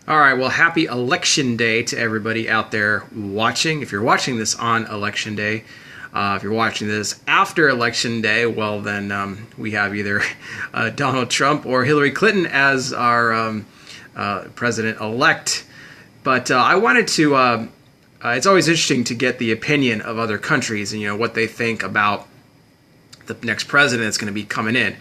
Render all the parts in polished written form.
All right, well, happy Election Day to everybody out there watching. If you're watching this on Election Day, if you're watching this after Election Day, well, then we have either Donald Trump or Hillary Clinton as our president-elect. But I wanted to, it's always interesting to get the opinion of other countries and, what they think about the next president that's going to be coming in.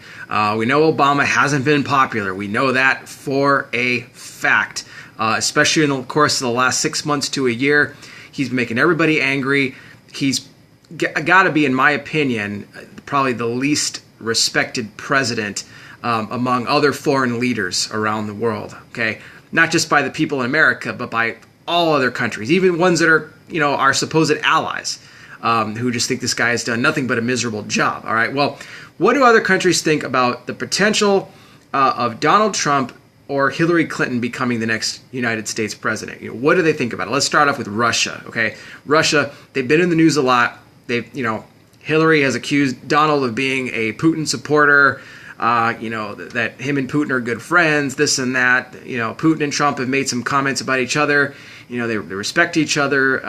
We know Obama hasn't been popular. We know that for a fact. Especially in the course of the last 6 months to a year. He's making everybody angry. He's got to be, in my opinion, probably the least respected president among other foreign leaders around the world. Okay, not just by the people in America, but by all other countries, even ones that are, our supposed allies, who just think this guy has done nothing but a miserable job. All right, well, what do other countries think about the potential of Donald Trump or Hillary Clinton becoming the next United States president? What do they think about it? Let's start off with Russia, okay? Russia, they've been in the news a lot. Hillary has accused Donald of being a Putin supporter, that him and Putin are good friends, this and that. Putin and Trump have made some comments about each other. They respect each other,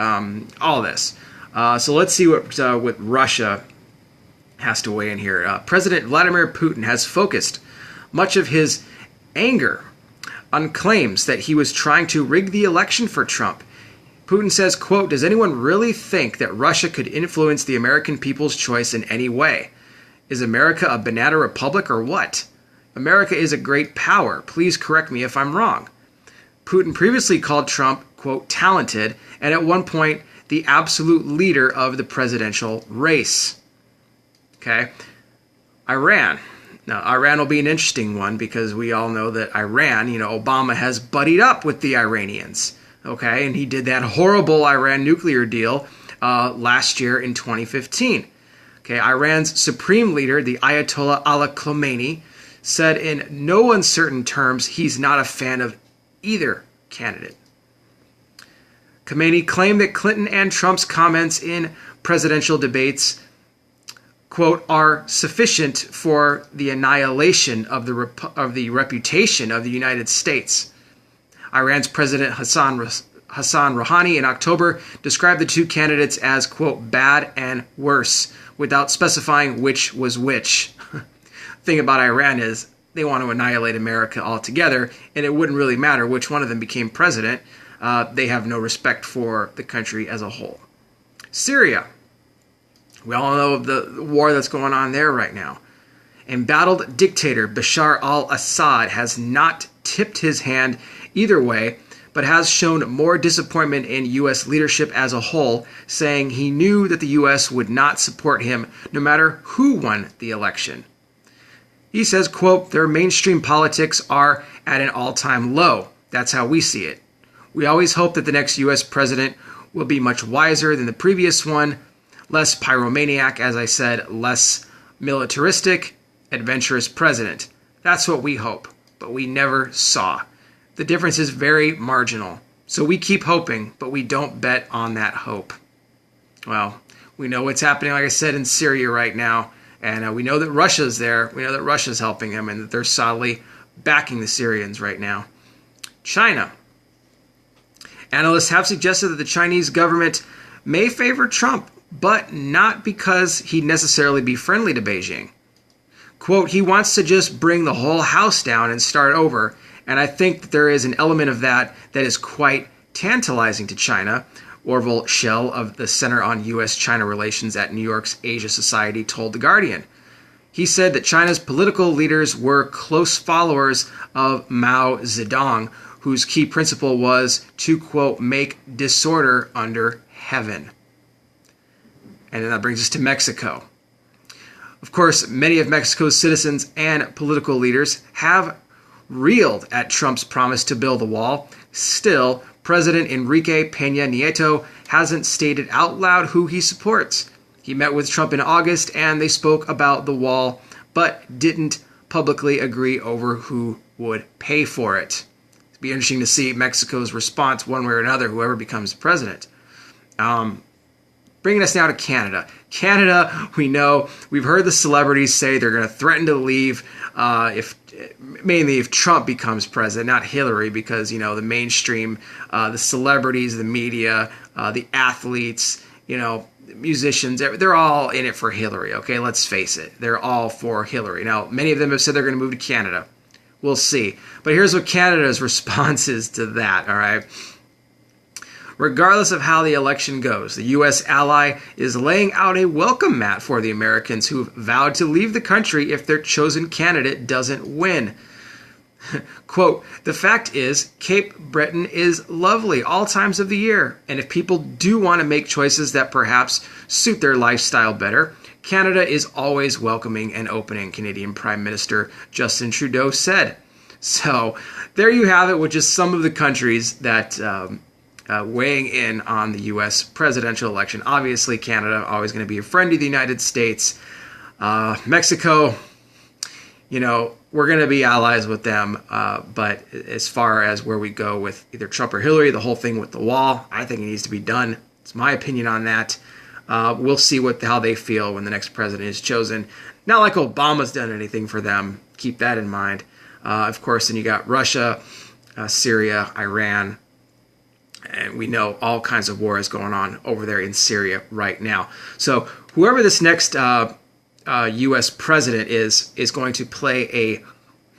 all this. So let's see what Russia has to weigh in here. President Vladimir Putin has focused much of his anger on claims that he was trying to rig the election for Trump. Putin says, quote, "Does anyone really think that Russia could influence the American people's choice in any way? Is America a banana republic or what? America is a great power. Please correct me if I'm wrong." Putin previously called Trump, quote, "talented," and at one point, the absolute leader of the presidential race. Okay. Iran. Now, Iran will be an interesting one because we all know that Iran, Obama has buddied up with the Iranians, okay? And he did that horrible Iran nuclear deal last year in 2015. Okay, Iran's supreme leader, the Ayatollah Ali Khamenei, said in no uncertain terms he's not a fan of either candidate. Khamenei claimed that Clinton and Trump's comments in presidential debates, quote, "are sufficient for the annihilation of the reputation of the United States." Iran's President Hassan Rouhani in October described the two candidates as, quote, "bad and worse," without specifying which was which. The thing about Iran is they want to annihilate America altogether, and it wouldn't really matter which one of them became president. They have no respect for the country as a whole. Syria. We all know of the war that's going on there right now. Embattled dictator Bashar al-Assad has not tipped his hand either way, but has shown more disappointment in U.S. leadership as a whole, saying he knew that the U.S. would not support him no matter who won the election. He says, quote, "Their mainstream politics are at an all-time low. That's how we see it. We always hope that the next U.S. president will be much wiser than the previous one, less pyromaniac, as I said, less militaristic, adventurous president. That's what we hope, but we never saw. The difference is very marginal. So we keep hoping, but we don't bet on that hope." Well, we know what's happening, like I said, in Syria right now, and we know that Russia's there. We know that Russia's helping him, and that they're solidly backing the Syrians right now. China. Analysts have suggested that the Chinese government may favor Trump, but not because he'd necessarily be friendly to Beijing. Quote, "He wants to just bring the whole house down and start over, and I think that there is an element of that is quite tantalizing to China," Orville Schell of the Center on U.S.-China Relations at New York's Asia Society told The Guardian. He said that China's political leaders were close followers of Mao Zedong, whose key principle was to, quote, "make disorder under heaven." And then that brings us to Mexico. Of course, many of Mexico's citizens and political leaders have reeled at Trump's promise to build a wall. Still, President Enrique Peña Nieto hasn't stated out loud who he supports. He met with Trump in August and they spoke about the wall, but didn't publicly agree over who would pay for it. It'd be interesting to see Mexico's response one way or another, whoever becomes president. bringing us now to Canada. Canada, we know, we've heard the celebrities say they're going to threaten to leave mainly if Trump becomes president, not Hillary, because, the mainstream, the celebrities, the media, the athletes, musicians, they're all in it for Hillary, okay? Let's face it. They're all for Hillary. Now, many of them have said they're going to move to Canada. We'll see. But here's what Canada's response is to that, all right? Regardless of how the election goes, the U.S. ally is laying out a welcome mat for the Americans who've vowed to leave the country if their chosen candidate doesn't win. Quote, the fact is, Cape Breton is lovely all times of the year, and if people do want to make choices that perhaps suit their lifestyle better, Canada is always welcoming and opening, Canadian Prime Minister Justin Trudeau said. So there you have it, with just some of the countries that weighing in on the U.S. presidential election. Obviously, Canada always going to be a friend of the United States. Mexico, we're going to be allies with them, but as far as where we go with either Trump or Hillary, the whole thing with the wall, I think it needs to be done. It's my opinion on that. We'll see how they feel when the next president is chosen. Not like Obama's done anything for them. Keep that in mind. Of course, then you got Russia, Syria, Iran, and we know all kinds of war is going on over there in Syria right now. So whoever this next U.S. president is going to play a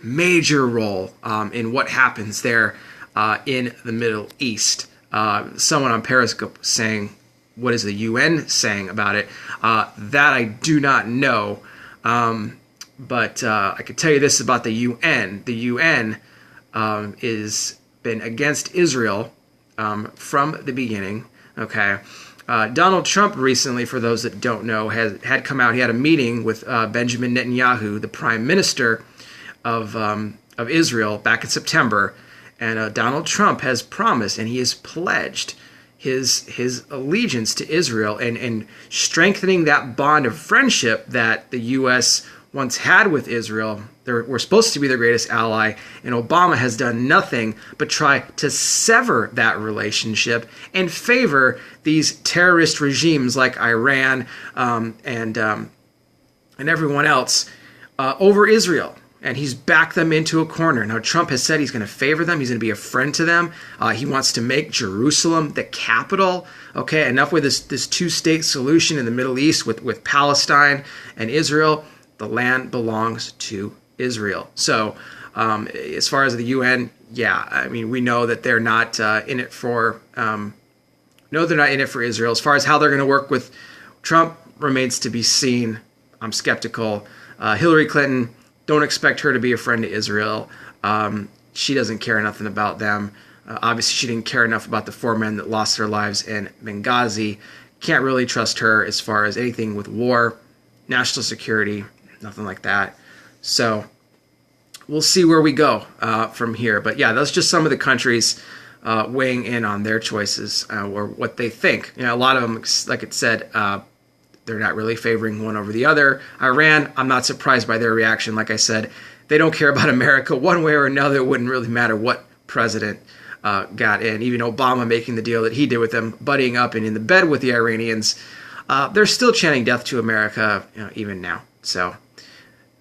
major role in what happens there in the Middle East. Someone on Periscope saying, what is the UN saying about it? That I do not know. But I can tell you this about the UN. The UN is been against Israel from the beginning. Okay. Donald Trump recently, for those that don't know, had come out. He had a meeting with Benjamin Netanyahu, the prime minister of Israel, back in September. And Donald Trump has promised, and he has pledged his allegiance to Israel and strengthening that bond of friendship that the U.S. once had with Israel. We're supposed to be their greatest ally, and Obama has done nothing but try to sever that relationship and favor these terrorist regimes like Iran and everyone else over Israel. And he's backed them into a corner. Now, Trump has said he's going to favor them. He's going to be a friend to them. He wants to make Jerusalem the capital. Okay, enough with this two-state solution in the Middle East with Palestine and Israel. The land belongs to Israel. So as far as the UN, yeah, I mean, we know that they're not in it for they're not in it for Israel. As far as how they're going to work with Trump remains to be seen. I'm skeptical. Hillary Clinton, don't expect her to be a friend to Israel. She doesn't care nothing about them. Obviously, she didn't care enough about the 4 men that lost their lives in Benghazi. Can't really trust her as far as anything with war, national security, nothing like that. So we'll see where we go from here. But yeah, that's just some of the countries weighing in on their choices or what they think. A lot of them, like it said, they're not really favoring one over the other. Iran, I'm not surprised by their reaction. Like I said, they don't care about America one way or another. It wouldn't really matter what president got in. Even Obama making the deal that he did with them, buddying up and in the bed with the Iranians, they're still chanting death to America even now. So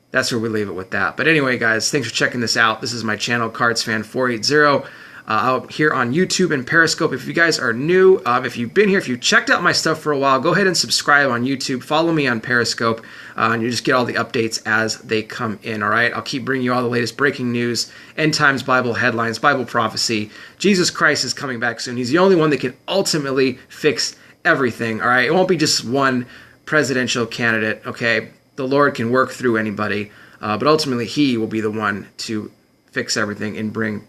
that's where we leave it with that. But anyway, guys, thanks for checking this out. This is my channel, CardsFan480. Out here on YouTube and Periscope. If you guys are new, if you've been here, if you've checked out my stuff for a while, go ahead and subscribe on YouTube. Follow me on Periscope, and you just get all the updates as they come in, all right? I'll keep bringing you all the latest breaking news, end times Bible headlines, Bible prophecy. Jesus Christ is coming back soon. He's the only one that can ultimately fix everything, all right? It won't be just one presidential candidate, okay? The Lord can work through anybody, but ultimately He will be the one to fix everything and bring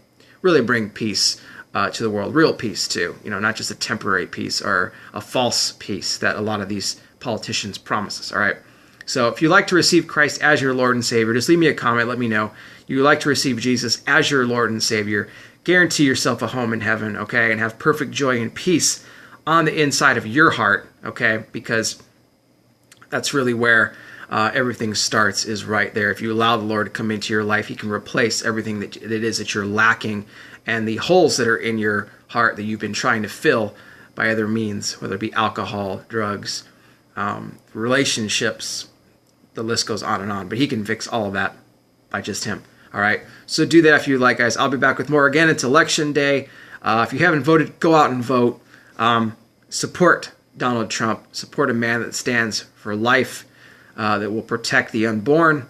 peace to the world. Real peace, too. Not just a temporary peace or a false peace that a lot of these politicians promise us, all right? So if you'd like to receive Christ as your Lord and Savior, just leave me a comment. Let me know. You'd like to receive Jesus as your Lord and Savior. Guarantee yourself a home in heaven, okay? And have perfect joy and peace on the inside of your heart, okay? Because that's really where everything starts, is right there. If you allow the Lord to come into your life, He can replace everything that it is that you're lacking, and the holes that are in your heart that you've been trying to fill by other means, whether it be alcohol, drugs, relationships, the list goes on and on. But he can fix all of that by just him. All right, so do that if you like, guys. I'll be back with more. Again, it's Election Day. If you haven't voted, go out and vote. Support Donald Trump. Support a man that stands for life, that will protect the unborn,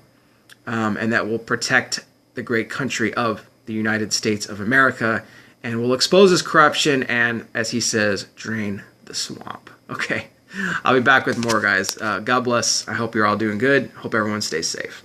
and that will protect the great country of the United States of America, and will expose his corruption and, as he says, drain the swamp. Okay, I'll be back with more, guys. God bless. I hope you're all doing good. Hope everyone stays safe.